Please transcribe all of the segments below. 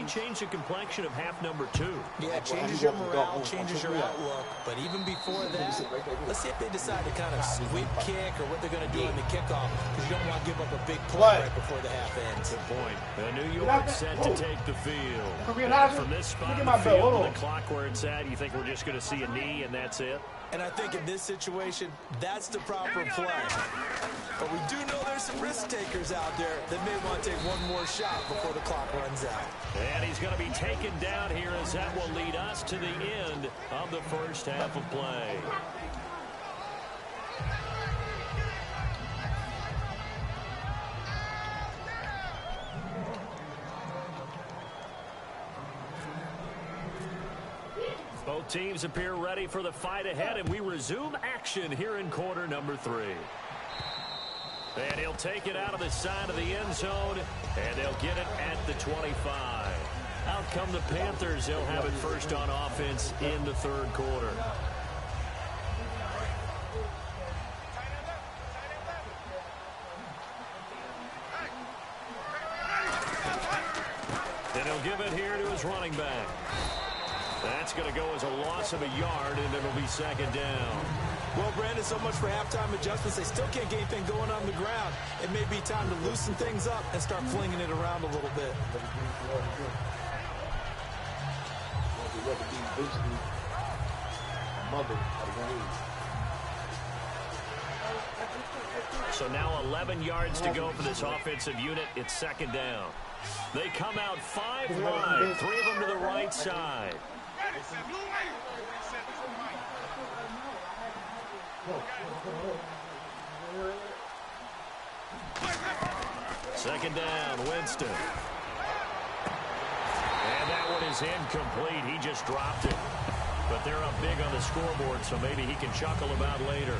change the complexion of half number 2. Yeah, it changes your morale, changes your outlook. But even before that, let's see if they decide to kind of squib kick or what they're going to do on the kickoff, because you don't want to give up a big play right before the half ends. Good point. New York set to take the field. From this spot in the field with the clock where it's at, you think we're just going to see a knee and that's it? And I think in this situation, that's the proper play. But we do know there's some risk takers out there that may want to take one more shot before the clock runs out. And he's going to be taken down here as that will lead us to the end of the first half of play. Both teams appear ready for the fight ahead, and we resume action here in quarter number 3. And he'll take it out of the side of the end zone, and they'll get it at the 25. Out come the Panthers. They'll have it first on offense in the third quarter. And he'll give it here to his running back. That's going to go as a loss of a yard, and it'll be second down. Well, Brandon, so much for halftime adjustments. They still can't get anything going on the ground. It may be time to loosen things up and start flinging it around a little bit. So now 11 yards to go for this offensive unit. It's second down. They come out 5 wide, 3 of them to the right side. Second down, Winston. And that one is incomplete. He just dropped it. But they're up big on the scoreboard, so maybe he can chuckle about later.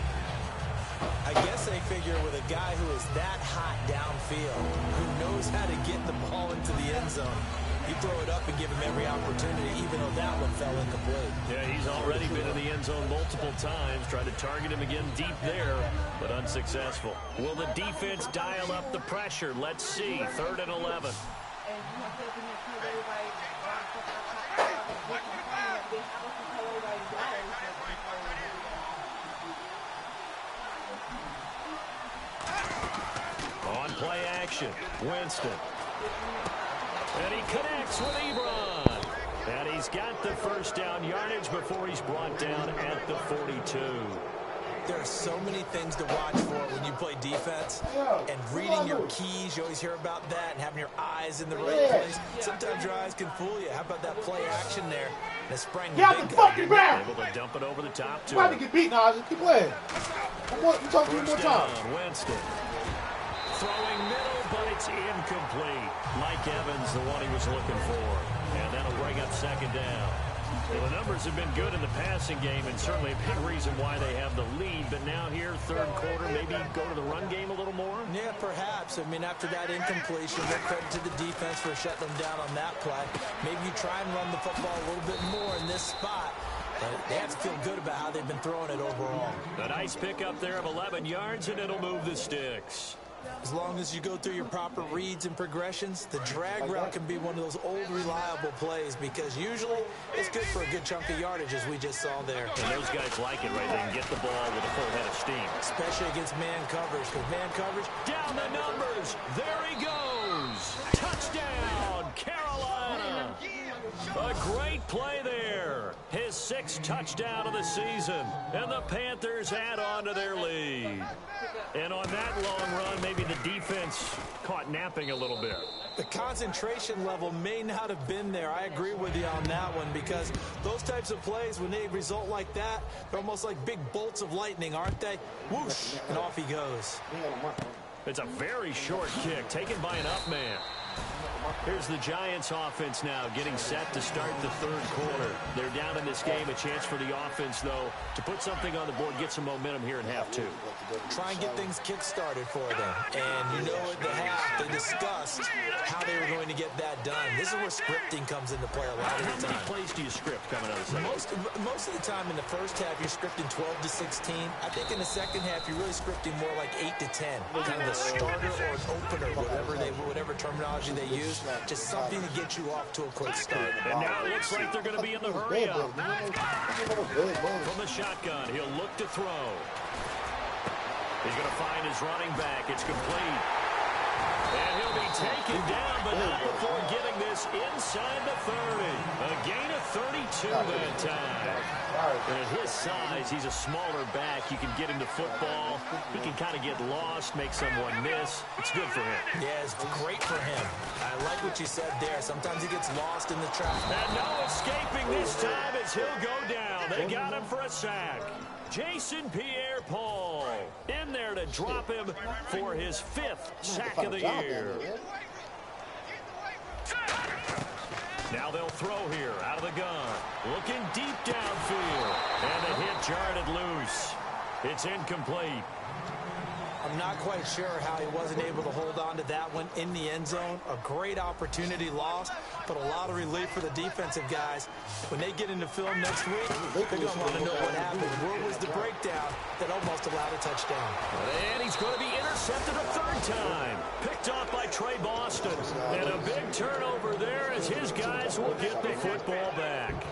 I guess they figure with a guy who is that hot downfield, who knows how to get the ball into the end zone, you throw it up and give him every opportunity, even though that one fell incomplete. Yeah, he's already been in the end zone multiple times, tried to target him again deep there, but unsuccessful. Will the defense dial up the pressure? Let's see. 3rd and 11. On play action, Winston. And he connects with Ebron. And he's got the first down yardage before he's brought down at the 42. There are so many things to watch for when you play defense. And reading your keys, you always hear about that, and having your eyes in the right place. Sometimes your eyes can fool you. How about that play action there? And a sprang Get out the fucking ground! Able to dump it over the top to him. About to get beat, Nas. Keep playing. You talk to me more time. Winston. Throwing middle, but it's incomplete. Mike Evans, the one he was looking for. And that'll bring up second down. Well, the numbers have been good in the passing game, and certainly a big reason why they have the lead. But now here, third quarter, maybe go to the run game a little more? Yeah, perhaps. I mean, after that incompletion, no credit to the defense for shutting them down on that play. Maybe you try and run the football a little bit more in this spot. But they have to feel good about how they've been throwing it overall. A nice pickup there of 11 yards, and it'll move the sticks. As long as you go through your proper reads and progressions, the drag route can be one of those old reliable plays because usually it's good for a good chunk of yardage, as we just saw there. And those guys like it, right? They can get the ball with a full head of steam. Especially against man coverage, because man coverage... Down the numbers! There he goes! Touchdown, Carolina! A great play there. His 6th touchdown of the season. And the Panthers add on to their lead. And on that long run, maybe the defense caught napping a little bit. The concentration level may not have been there. I agree with you on that one because those types of plays, when they result like that, they're almost like big bolts of lightning, aren't they? Whoosh, and off he goes. It's a very short kick taken by an up man. Here's the Giants offense now getting set to start the third quarter. They're down in this game. A chance for the offense, though, to put something on the board, get some momentum here in half 2. Try and get things kick-started for them. And you know at the half, they discussed how they were going to get that done. This is where scripting comes into play a lot of the time. How many plays do you script coming out of the second? Most of the time in the first half, you're scripting 12 to 16. I think in the second half, you're really scripting more like 8 to 10. Kind of a starter or an opener, whatever terminology they use. just something to get you off to a quick start. And now it looks like they're going to be in the hurry up. From the shotgun, he'll look to throw. He's going to find his running back. It's complete. And he'll be taken down, but not before getting this inside the 30. A gain of 32 that time. And at his size, he's a smaller back. You can get into football. He can kind of get lost, make someone miss. It's good for him. Yeah, it's great for him. I like what you said there. Sometimes he gets lost in the traffic. And no escaping this time as he'll go down. They got him for a sack. Jason Pierre-Paul in there to drop him for his 5th sack of the year. Now they'll throw here out of the gun. Looking deep downfield. And the hit jarred it loose. It's incomplete. I'm not quite sure how he wasn't able to hold on to that one in the end zone. A great opportunity lost, but a lot of relief for the defensive guys. When they get into film next week, they're going to want to know what happened. Where was the breakdown that almost allowed a touchdown? And he's going to be intercepted a 3rd time. Picked off by Trey Boston. And a big turnover there as his guys will get the football back.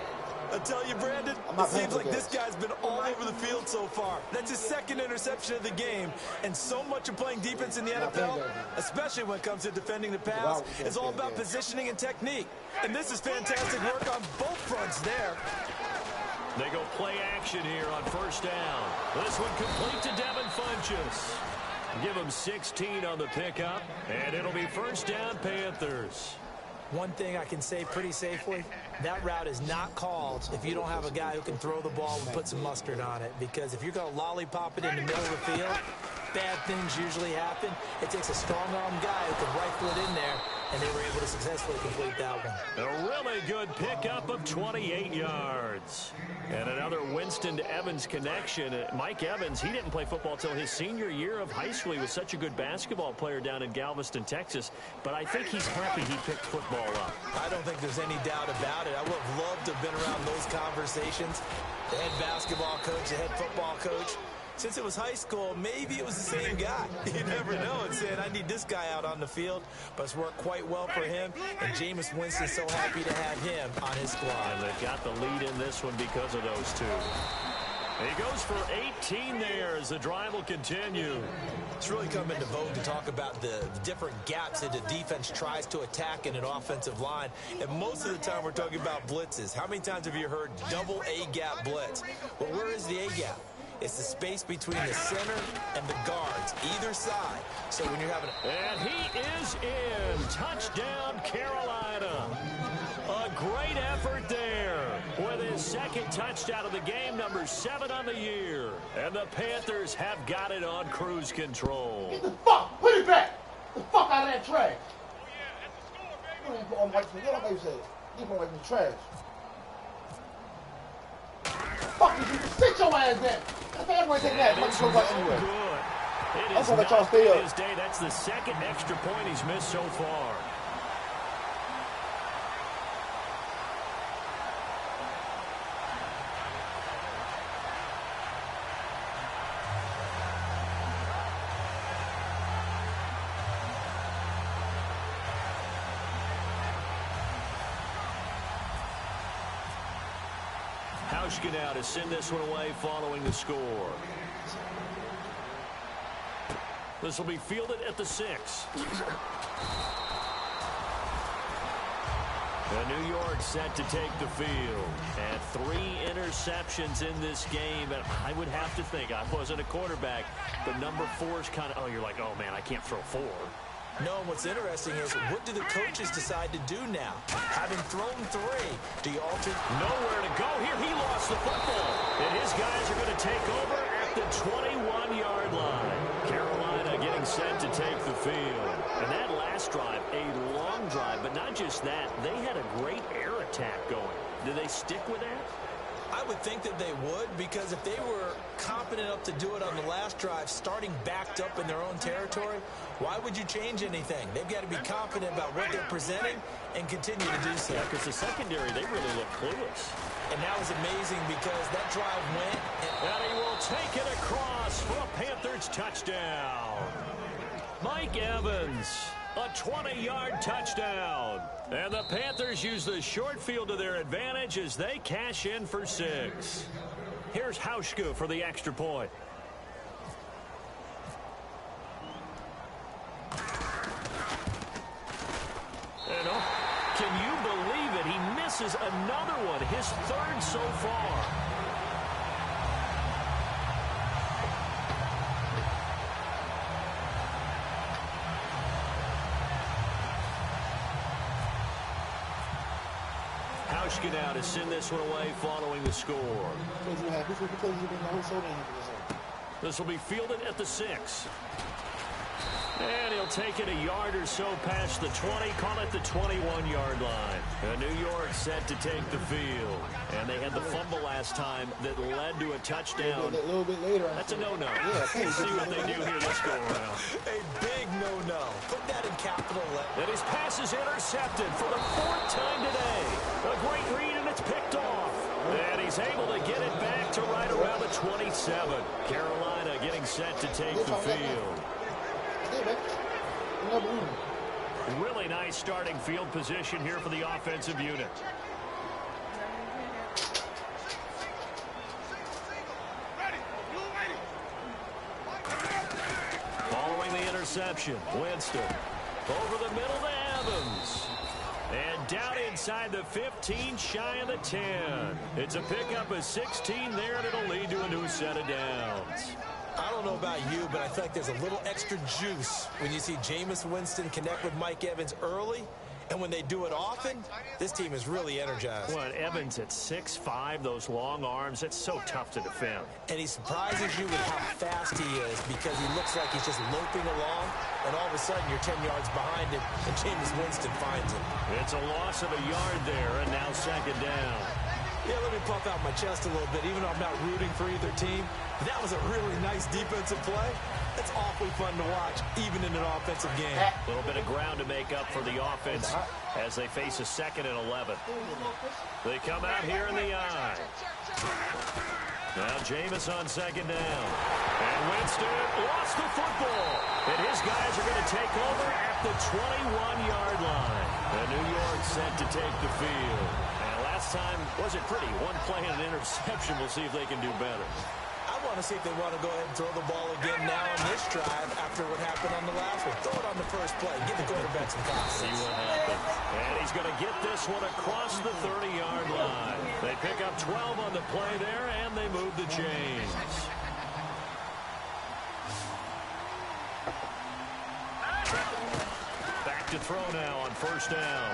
I tell you, Brandon, it seems like this guy's been all over the field so far. That's his 2nd interception of the game. And so much of playing defense in the NFL, especially when it comes to defending the pass, is all about positioning and technique. And this is fantastic work on both fronts there. They go play action here on 1st down. This one complete to Devin Funchess. Give him 16 on the pickup, and it'll be 1st down Panthers. One thing I can say pretty safely, that route is not called if you don't have a guy who can throw the ball and put some mustard on it. Because if you're going to lollipop it in the middle of the field, bad things usually happen. It takes a strong-arm guy who can rifle it in there, and they were able to successfully complete that one. A really good pickup of 28 yards. And another Winston to Evans connection. Mike Evans, he didn't play football till his senior year of high school. He was such a good basketball player down in Galveston, Texas. But I think he's happy he picked football up. I don't think there's any doubt about it. I would have loved to have been around those conversations. The head basketball coach, the head football coach. Since it was high school, maybe it was the same guy. You never know. And saying, I need this guy out on the field. But it's worked quite well for him. And Jameis Winston's so happy to have him on his squad. And they've got the lead in this one because of those two. He goes for 18 there as the drive will continue. It's really come into vogue to talk about the different gaps that the defense tries to attack in an offensive line. And most of the time we're talking about blitzes. How many times have you heard double A-gap blitz? Well, where is the A-gap? It's the space between the center and the guards, either side. So when you're having And he is in. Touchdown, Carolina. A great effort there with his 2nd touchdown of the game, number 7 on the year. And the Panthers have got it on cruise control. Get the fuck, put it back. Get the fuck out of that trash. You don't put on white, what I say? You put on the trash. Fuck you, sit your ass down. I think everybody take that. It's so anyway. Good. It is not y'all stay up. His day. That's the 2nd extra point he's missed so far. Hauschka now to send this one away following the score. This will be fielded at the 6. New York set to take the field. And 3 interceptions in this game. And I would have to think, I wasn't a quarterback, but number 4 is kind of, oh, you're like, oh, man, I can't throw 4. No, what's interesting is, what do the coaches decide to do now? Having thrown 3, do you alter? Nowhere to go here. He lost the football. And his guys are going to take over at the 21-yard line. Carolina getting set to take the field. And that last drive, a long drive, but not just that. They had a great air attack going. Do they stick with that? I would think that they would, because if they were confident enough to do it on the last drive, starting backed up in their own territory, why would you change anything? They've got to be confident about what they're presenting and continue to do so. Yeah, because the secondary, they really look clueless. And that was amazing because that drive went. And he will take it across for a Panthers touchdown. Mike Evans A 20-yard touchdown. And the Panthers use the short field to their advantage as they cash in for 6. Here's Hauschka for the extra point. And can you believe it? He misses another one, his 3rd so far. Hauschka now to send this one away following the score. This will be fielded at the 6. And he'll take it a yard or so past the 20, call it the 21-yard line. And New York set to take the field. And they had the fumble last time that led to a touchdown. A little bit later. That's a no-no. Yeah, Let's see what they do here this go-around. A big no-no. Put that in capital letters. And his pass is intercepted for the 4th time today. A great read, and it's picked off. And he's able to get it back to right around the 27. Carolina getting set to take the field. Really nice starting field position here for the offensive unit. Following the interception, Winston over the middle to Evans. And down inside the 15, shy of the 10. It's a pickup of 16 there, and it'll lead to a new set of downs. I don't know about you, but I feel like there's a little extra juice when you see Jameis Winston connect with Mike Evans early. And when they do it often, this team is really energized. Well, Evans at 6'5", those long arms, it's so tough to defend. And he surprises you with how fast he is because he looks like he's just loping along, and all of a sudden you're 10 yards behind him, and Jameis Winston finds him. It's a loss of a yard there, and now 2nd down. Yeah, let me puff out my chest a little bit, even though I'm not rooting for either team. That was a really nice defensive play. It's awfully fun to watch, even in an offensive game. A little bit of ground to make up for the offense as they face a 2nd and 11. They come out here in the eye. Now Jameis on 2nd down. And Winston lost the football. And his guys are going to take over at the 21-yard line. And New York set to take the field. And last time wasn't pretty. One play and an interception. We'll see if they can do better. I want to see if they want to go ahead and throw the ball again now on this drive after what happened on the last one. Throw it on the first play. Give the quarterback some confidence. See what happens. And he's going to get this one across the 30-yard line. They pick up 12 on the play there, and they move the chains. Back to throw now on 1st down.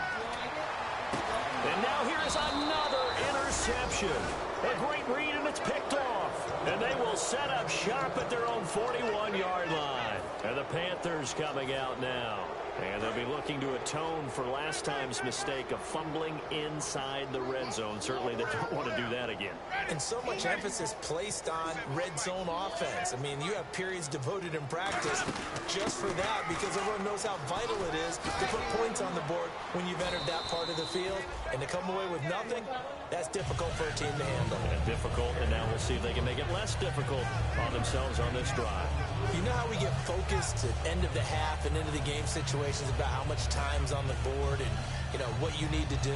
And now here is another interception. A great read, and it's picked off. And they will set up shop at their own 41-yard line. And the Panthers coming out now. And they'll be looking to atone for last time's mistake of fumbling inside the red zone. Certainly they don't want to do that again. And so much emphasis placed on red zone offense. I mean, you have periods devoted in practice just for that because everyone knows how vital it is to put points on the board when you've entered that part of the field. And to come away with nothing, that's difficult for a team to handle. And difficult, and now we'll see if they can make it less difficult on themselves on this drive. You know how we get focused at end of the half and into the game situations about how much time's on the board and, you know, what you need to do?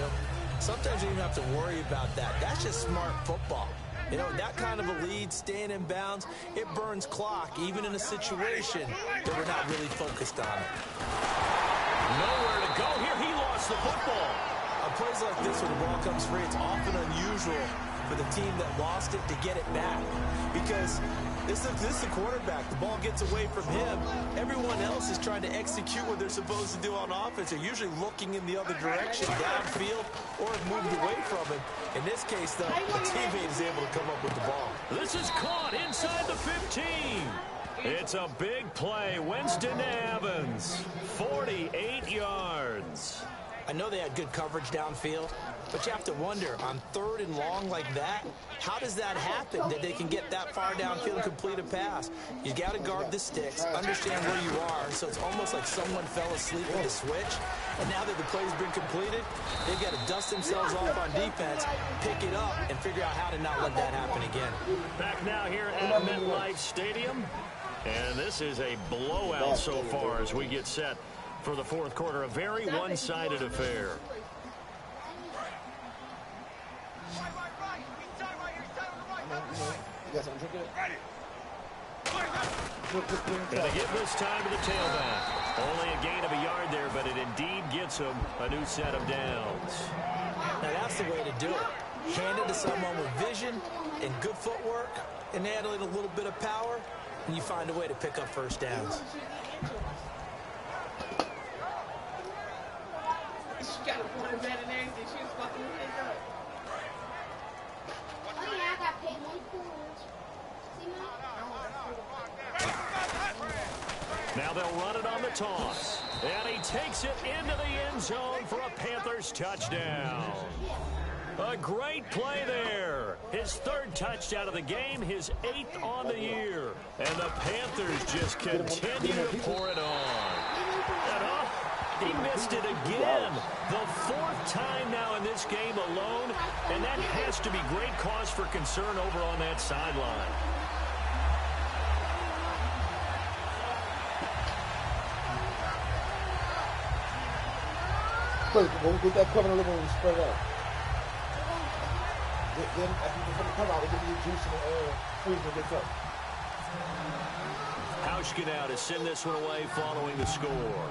Sometimes you don't even have to worry about that. That's just smart football. You know, that kind of a lead, staying in bounds, it burns clock, even in a situation that we're not really focused on it. Nowhere to go here. He lost the football. On plays like this where the ball comes free, it's often unusual for the team that lost it to get it back because this is the quarterback. The ball gets away from him. Everyone else is trying to execute what they're supposed to do on offense. They're usually looking in the other direction, downfield, or have moved away from him. In this case, though, the teammate is able to come up with the ball. This is caught inside the 15. It's a big play. Winston Evans, 48 yards. I know they had good coverage downfield, but you have to wonder, on 3rd and long like that, how does that happen that they can get that far downfield and complete a pass? You got to guard the sticks, understand where you are, so it's almost like someone fell asleep with the switch, and now that the play's been completed, they've got to dust themselves off on defense, pick it up, and figure out how to not let that happen again. Back now here at MetLife Stadium, and this is a blowout so far as we get set For the fourth quarter, a very one-sided affair. And they give this time to the tailback. Only a gain of a yard there, but it indeed gets him a new set of downs. Now that's the way to do it. Hand it to someone with vision and good footwork, and add a little bit of power, and you find a way to pick up first downs. She got a point better than anything. She was fucking with it up. Oh yeah, I got paid $1. See my? Now they'll run it on the toss. And he takes it into the end zone for a Panthers touchdown. A great play there. His third touchdown of the game, his 8th on the year. And the Panthers just continue to pour it on. He missed it again. The 4th time now in this game alone. And that has to be great cause for concern over on that sideline. With that cover, look when spread out. Then after you put the cover out, we'll give you juice and freeze when it gets up. Hauschka to send this one away following the score.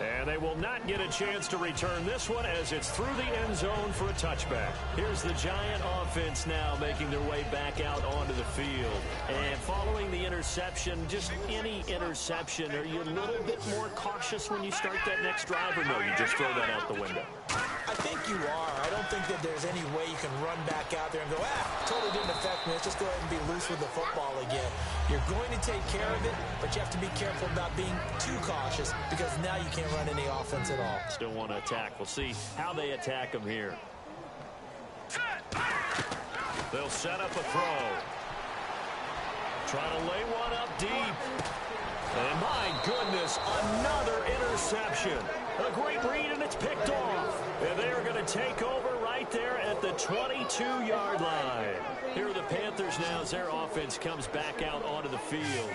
And they will not get a chance to return this one as it's through the end zone for a touchback. Here's the Giant offense now making their way back out onto the field. And following the interception, just any interception, are you a little bit more cautious when you start that next drive, or no, you just throw that out the window? I think you are. I don't think that there's any way you can run back out there and go, totally didn't affect me. Let's just go ahead and be loose with the football again. You're going to take care of it, but you have to be careful about being too cautious because now you can't run any offense at all. Still want to attack. We'll see how they attack them here. They'll set up a throw. Trying to lay one up deep. And my goodness, another interception. A great read, and it's picked off. And they are going to take over right there at the 22-yard line. Here are the Panthers now as their offense comes back out onto the field.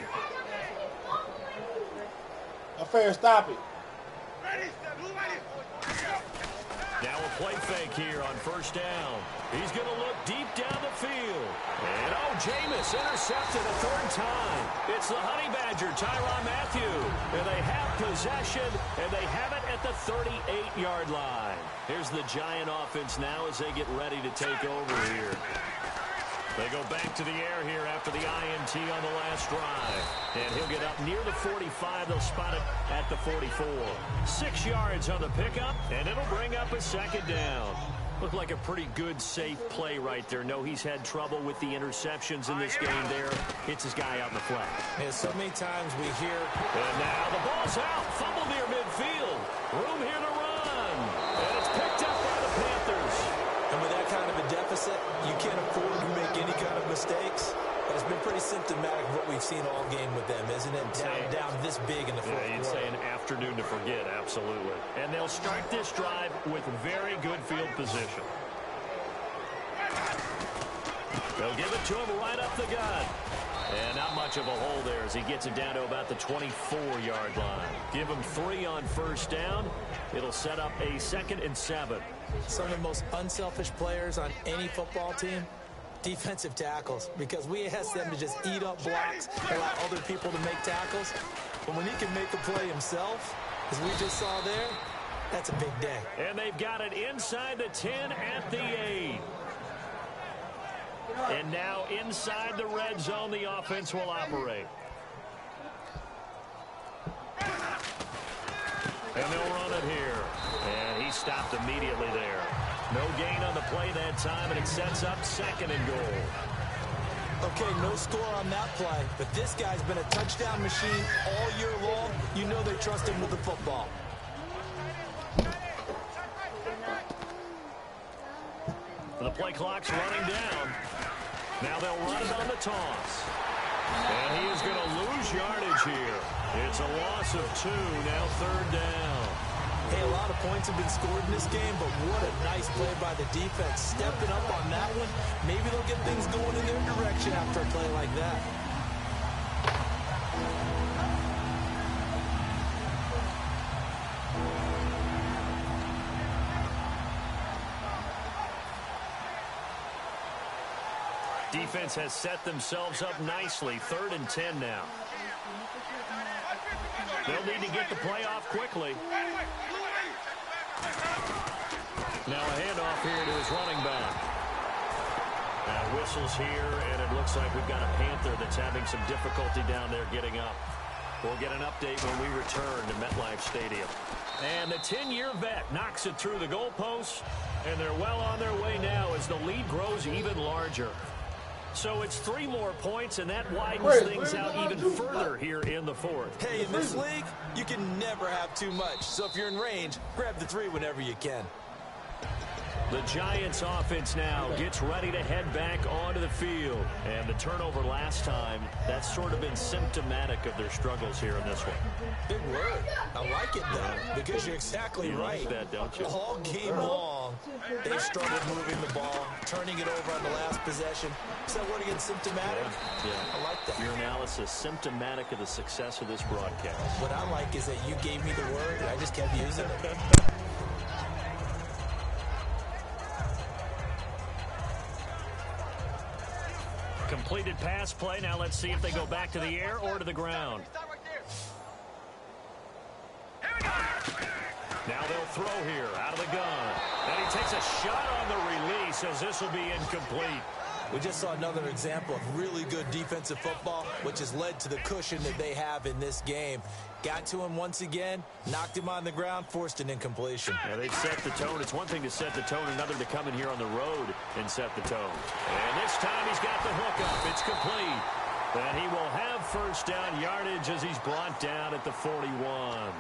A fair stop it. Now a play fake here on first down. He's going to look deep down the field. And Jameis intercepted a 3rd time. It's the Honey Badger, Tyrann Mathieu. And they have possession, and they have it at the 38-yard line. Here's the Giant offense now as they get ready to take over here. They go back to the air here after the INT on the last drive. And he'll get up near the 45. They'll spot it at the 44. 6 yards on the pickup, and it'll bring up a 2nd down. Looked like a pretty good, safe play right there. No, he's had trouble with the interceptions in this game there. Hits his guy out in the flat. And so many times we hear... And now the ball's out. Fumble near midfield. Room here to run. And it's picked up by the Panthers. And with that kind of a deficit, you can't afford to make any kind of mistakes. But it's been pretty symptomatic of what we've seen all game with them, isn't it? Down this big in the fourth quarter. You'd say an afternoon to forget, absolutely. And they'll start this drive with very good field position. They'll give it to him right up the gut. And not much of a hole there as he gets it down to about the 24-yard line. Give him 3 on first down. It'll set up a 2nd and 7. Some of the most unselfish players on any football team, defensive tackles, because we ask them to just eat up blocks, allow other people to make tackles. But when he can make a play himself, as we just saw there, that's a big day. And they've got it inside the 10 at the 8. And now inside the red zone, the offense will operate. And they'll run it here. And he stopped immediately there. No gain on the play that time, and it sets up 2nd and goal. Okay, no score on that play, but this guy's been a touchdown machine all year long. You know they trust him with the football. The play clock's running down. Now they'll run it on the toss. And he is going to lose yardage here. It's a loss of 2, now 3rd down. Hey, a lot of points have been scored in this game, but what a nice play by the defense. Stepping up on that one. Maybe they'll get things going in their direction after a play like that. defense has set themselves up nicely. 3rd and 10 now. They'll need to get the play off quickly. Now a handoff here to his running back. Whistles here, and it looks like we've got a Panther that's having some difficulty down there getting up. We'll get an update when we return to MetLife Stadium. And the 10-year vet knocks it through the goalpost, and they're well on their way now as the lead grows even larger. So it's 3 more points, and that widens things out even further here in the 4th. Hey, in this league, you can never have too much. So if you're in range, grab the 3 whenever you can. The Giants offense now gets ready to head back onto the field. And the turnover last time, that's sort of been symptomatic of their struggles here in this one. Big word. I like it, though, because you're exactly right. Like that, don't you? All game long, they've struggled moving the ball, turning it over on the last possession. Is that word again, symptomatic? Yeah. I like that. Your analysis, symptomatic of the success of this broadcast. What I like is that you gave me the word, and I just kept using it. Completed pass play. Now let's see if they go back to the air or to the ground. Now they'll throw here out of the gun. And he takes a shot on the release as this will be incomplete. We just saw another example of really good defensive football, which has led to the cushion that they have in this game. Got to him once again, knocked him on the ground, forced an incompletion. Yeah, they've set the tone. It's one thing to set the tone, another to come in here on the road and set the tone. And this time he's got the hook up. It's complete. And he will have first down yardage as he's brought down at the 41.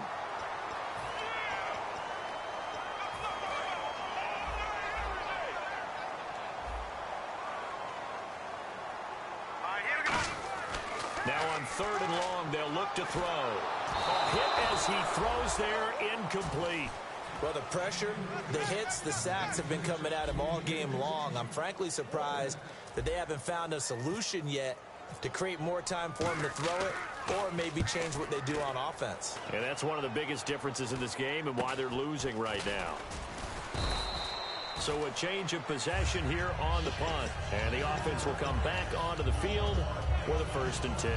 Now on 3rd and long, they'll look to throw. A hit as he throws there, incomplete. Well, the pressure, the hits, the sacks have been coming at him all game long. I'm frankly surprised that they haven't found a solution yet to create more time for him to throw it or maybe change what they do on offense. And that's one of the biggest differences in this game and why they're losing right now. So a change of possession here on the punt. And the offense will come back onto the field for the 1st and 10.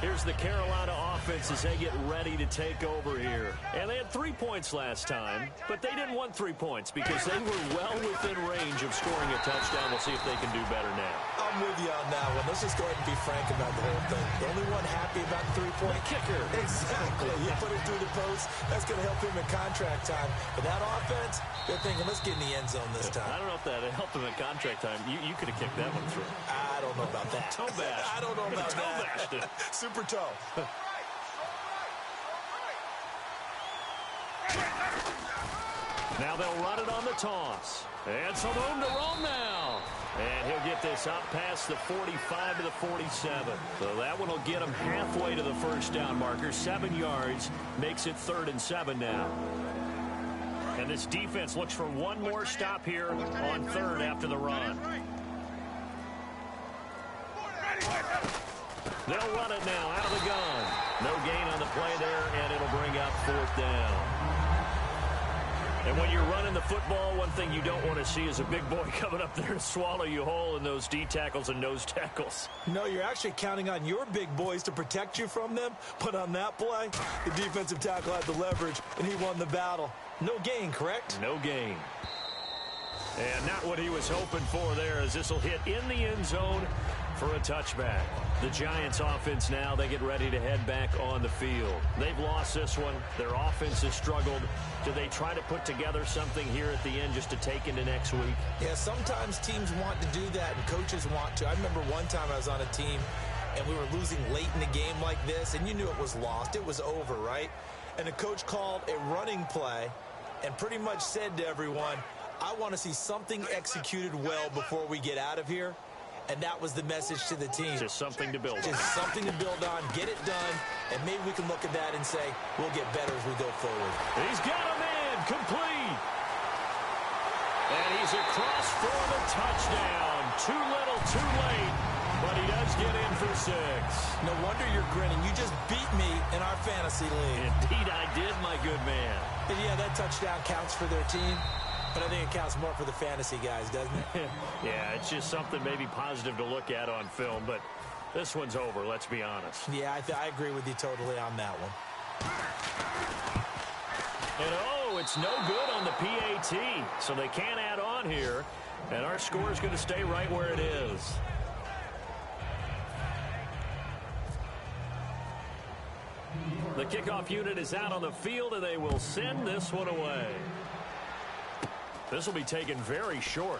Here's the Carolina offense as they get ready to take over here. And they had 3 points last time, but they didn't want 3 points because they were well within range of scoring a touchdown. We'll see if they can do better now. I'm with you on that one. Let's just go ahead and be frank about the whole thing. The only one happy about the 3-point kicker. Exactly. You put it through the post. That's going to help him in contract time. But that offense, they're thinking, let's get in the end zone this time. I don't know if that helped him in contract time. You could have kicked that one through. I don't know about that. Toe bash. I don't know about toe bashed it. Super toe. Now they'll run it on the toss. And some room to roam now. And he'll get this up past the 45 to the 47. So that one will get him halfway to the first down marker. 7 yards makes it 3rd and 7 now. And this defense looks for one more stop here on 3rd after the run. They'll run it now out of the gun. No gain on the play there, and it'll bring up 4th down. And when you're running the football, one thing you don't want to see is a big boy coming up there to swallow you whole in those D tackles and nose tackles. No, you're actually counting on your big boys to protect you from them. But on that play, the defensive tackle had the leverage, and he won the battle. No gain, correct? No gain. And not what he was hoping for there, as this will hit in the end zone for a touchback. The Giants offense now, they get ready to head back on the field. They've lost this one. Their offense has struggled. Do they try to put together something here at the end just to take into next week? Yeah, sometimes teams want to do that and coaches want to. I remember one time I was on a team and we were losing late in the game like this, and you knew it was lost. It was over, right? And the coach called a running play and pretty much said to everyone, I want to see something executed well before we get out of here. And that was the message to the team. Just something to build on. Just something to build on, get it done, and maybe we can look at that and say, we'll get better as we go forward. He's got a man, complete. And he's across for the touchdown. Too little, too late, but he does get in for 6. No wonder you're grinning. You just beat me in our fantasy league. Indeed I did, my good man. And yeah, that touchdown counts for their team. But I think it counts more for the fantasy guys, doesn't it? Yeah, it's just something maybe positive to look at on film, but this one's over, let's be honest. Yeah, I agree with you totally on that one. And oh, it's no good on the PAT, so they can't add on here, and our score is going to stay right where it is. The kickoff unit is out on the field, and they will send this one away. This will be taken very short.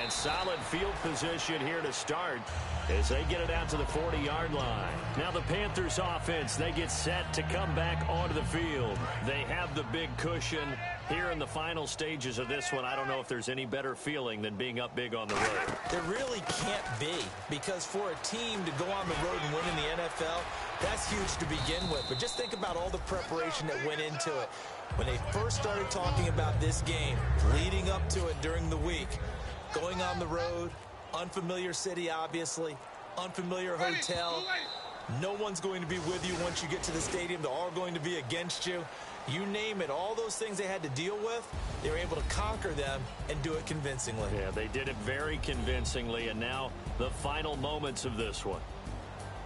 And solid field position here to start as they get it out to the 40-yard line. Now the Panthers offense, they get set to come back onto the field. They have the big cushion here in the final stages of this one. I don't know if there's any better feeling than being up big on the road. There really can't be, because for a team to go on the road and win in the NFL, that's huge to begin with. But just think about all the preparation that went into it. When they first started talking about this game, leading up to it during the week, going on the road, unfamiliar city, obviously, unfamiliar hotel. No one's going to be with you once you get to the stadium. They're all going to be against you. You name it, all those things they had to deal with, they were able to conquer them and do it convincingly. Yeah, they did it very convincingly, and now the final moments of this one.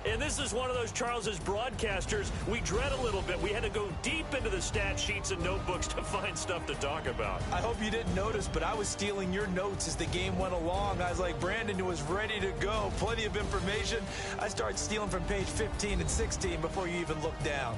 And this is one of those, Charles, as broadcasters, we dread a little bit. We had to go deep into the stat sheets and notebooks to find stuff to talk about. I hope you didn't notice, but I was stealing your notes as the game went along. I was like, Brandon was ready to go. Plenty of information. I started stealing from page 15 and 16 before you even looked down.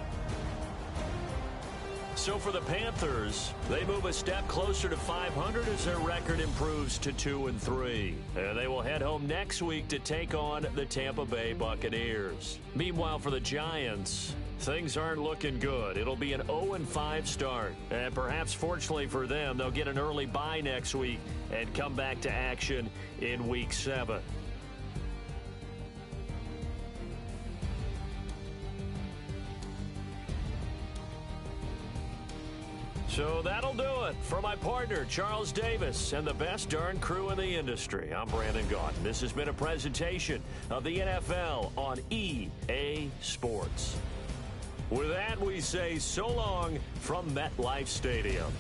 So for the Panthers, they move a step closer to 500 as their record improves to 2-3. And they will head home next week to take on the Tampa Bay Buccaneers. Meanwhile, for the Giants, things aren't looking good. It'll be an 0-5 start. And perhaps fortunately for them, they'll get an early bye next week and come back to action in Week 7. So that'll do it for my partner, Charles Davis, and the best darn crew in the industry. I'm Brandon Gaudin. This has been a presentation of the NFL on EA Sports. With that, we say so long from MetLife Stadium.